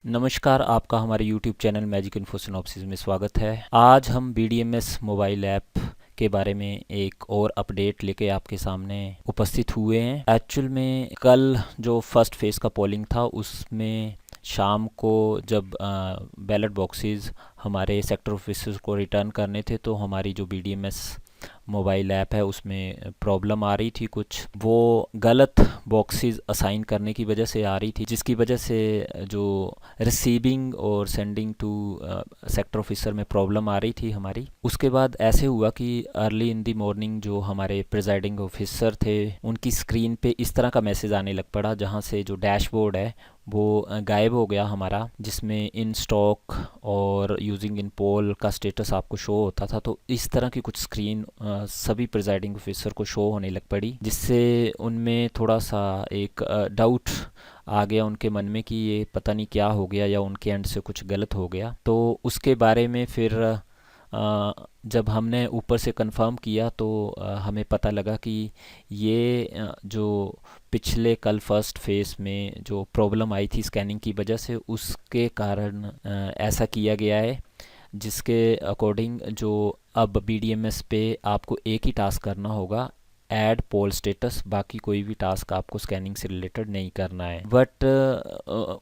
नमस्कार, आपका हमारे YouTube channel magic info synopsis में स्वागत है। आज हम BDMS मोबाइल ऐप के बारे में एक और अपडेट लेके आपके सामने उपस्थित हुए हैं। एक्चुअल में कल जो फर्स्ट फेज़ का पोलिंग था उसमें शाम को जब बैलेट बॉक्सेस हमारे सेक्टर ऑफिसर्स को रिटर्न करने थे तो हमारी जो BDMS मोबाइल ऐप है उसमें प्रॉब्लम आ रही थी। कुछ वो गलत बॉक्सेस असाइन करने की वजह से आ रही थी, जिसकी वजह से जो रिसीविंग और सेंडिंग टू सेक्टर ऑफिसर में प्रॉब्लम आ रही थी हमारी। उसके बाद ऐसे हुआ कि अर्ली इन दी मॉर्निंग जो हमारे प्रिजाइडिंग ऑफिसर थे उनकी स्क्रीन पे इस तरह का मैसेज आने लग पड़ा, जहाँ से जो डैशबोर्ड है वो गायब हो गया हमारा, जिसमें इन स्टॉक और यूजिंग इन पोल का स्टेटस आपको शो होता था। तो इस तरह की कुछ स्क्रीन सभी प्रिजाइडिंग ऑफिसर को शो होने लग पड़ी, जिससे उनमें थोड़ा सा एक डाउट आ गया उनके मन में कि ये पता नहीं क्या हो गया या उनके एंड से कुछ गलत हो गया। तो उसके बारे में फिर जब हमने ऊपर से कंफर्म किया तो हमें पता लगा कि ये जो पिछले कल फर्स्ट फेज़ में जो प्रॉब्लम आई थी स्कैनिंग की वजह से, उसके कारण ऐसा किया गया है, जिसके अकॉर्डिंग जो अब BDMS पे आपको एक ही टास्क करना होगा, ऐड पोल स्टेटस। बाकी कोई भी टास्क आपको स्कैनिंग से रिलेटेड नहीं करना है। बट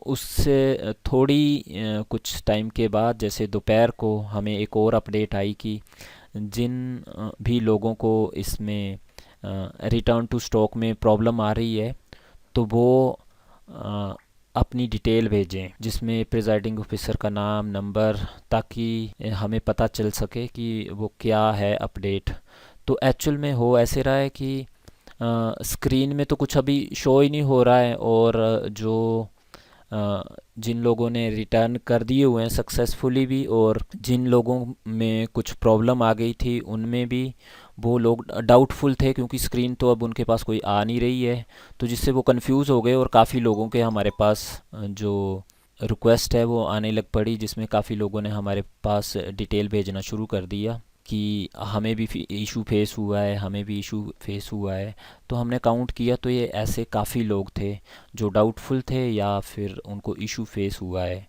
उससे थोड़ी कुछ टाइम के बाद, जैसे दोपहर को, हमें एक और अपडेट आई कि जिन भी लोगों को इसमें रिटर्न टू स्टॉक में प्रॉब्लम आ रही है तो वो अ, अपनी डिटेल भेजें, जिसमें प्रिजाइडिंग ऑफिसर का नाम, नंबर, ताकि हमें पता चल सके कि वो क्या है अपडेट। तो एक्चुअल में हो ऐसे रहा है कि स्क्रीन में तो कुछ अभी शो ही नहीं हो रहा है, और जो जिन लोगों ने रिटर्न कर दिए हुए हैं सक्सेसफुली भी, और जिन लोगों में कुछ प्रॉब्लम आ गई थी उनमें भी वो लोग डाउटफुल थे, क्योंकि स्क्रीन तो अब उनके पास कोई आ नहीं रही है। तो जिससे वो कंफ्यूज हो गए और काफ़ी लोगों के हमारे पास जो रिक्वेस्ट है वो आने लग पड़ी, जिसमें काफ़ी लोगों ने हमारे पास डिटेल भेजना शुरू कर दिया कि हमें भी इशू फेस हुआ है, हमें भी इशू फेस हुआ है। तो हमने काउंट किया तो ये ऐसे काफ़ी लोग थे जो डाउटफुल थे या फिर उनको इशू फेस हुआ है।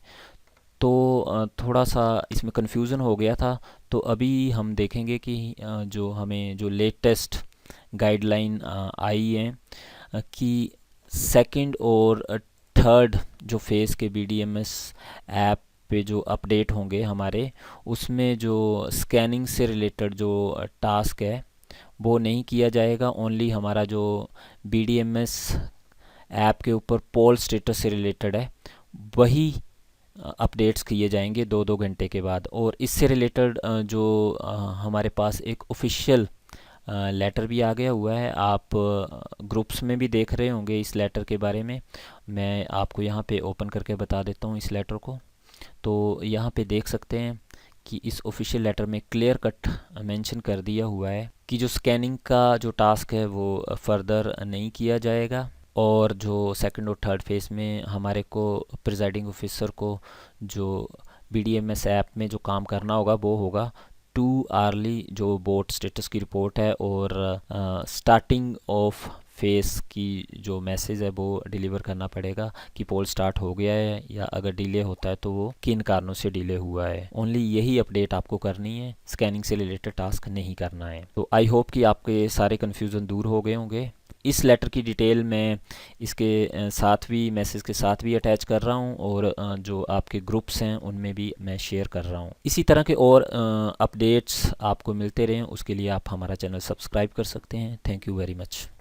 तो थोड़ा सा इसमें कन्फ्यूज़न हो गया था। तो अभी हम देखेंगे कि जो हमें जो लेटेस्ट गाइडलाइन आई है कि सेकंड और थर्ड जो फेज़ के BDMS ऐप पे जो अपडेट होंगे हमारे, उसमें जो स्कैनिंग से रिलेटेड जो टास्क है वो नहीं किया जाएगा। ओनली हमारा जो BDMS ऐप के ऊपर पोल स्टेटस से रिलेटेड है वही अपडेट्स किए जाएंगे 2-2 घंटे के बाद। और इससे रिलेटेड जो हमारे पास एक ऑफिशियल लेटर भी आ गया हुआ है, आप ग्रुप्स में भी देख रहे होंगे इस लेटर के बारे में। मैं आपको यहाँ पे ओपन करके बता देता हूँ इस लेटर को। तो यहाँ पे देख सकते हैं कि इस ऑफिशियल लेटर में क्लियर कट मेंशन कर दिया हुआ है कि जो स्कैनिंग का जो टास्क है वो फर्दर नहीं किया जाएगा, और जो सेकंड और थर्ड फेज़ में हमारे को प्रिजाइडिंग ऑफिसर को जो BDMS ऐप में जो काम करना होगा वो होगा टू आर्ली जो बोट स्टेटस की रिपोर्ट है, और स्टार्टिंग ऑफ फेस की जो मैसेज है वो डिलीवर करना पड़ेगा कि पोल स्टार्ट हो गया है, या अगर डिले होता है तो वो किन कारणों से डिले हुआ है। ओनली यही अपडेट आपको करनी है, स्कैनिंग से रिलेटेड टास्क नहीं करना है। तो आई होप कि आपके सारे कन्फ्यूज़न दूर हो गए होंगे। इस लेटर की डिटेल मैं इसके साथ भी, मैसेज के साथ भी अटैच कर रहा हूँ, और जो आपके ग्रुप्स हैं उनमें भी मैं शेयर कर रहा हूँ। इसी तरह के और अपडेट्स आपको मिलते रहें, उसके लिए आप हमारा चैनल सब्सक्राइब कर सकते हैं। Thank you very much.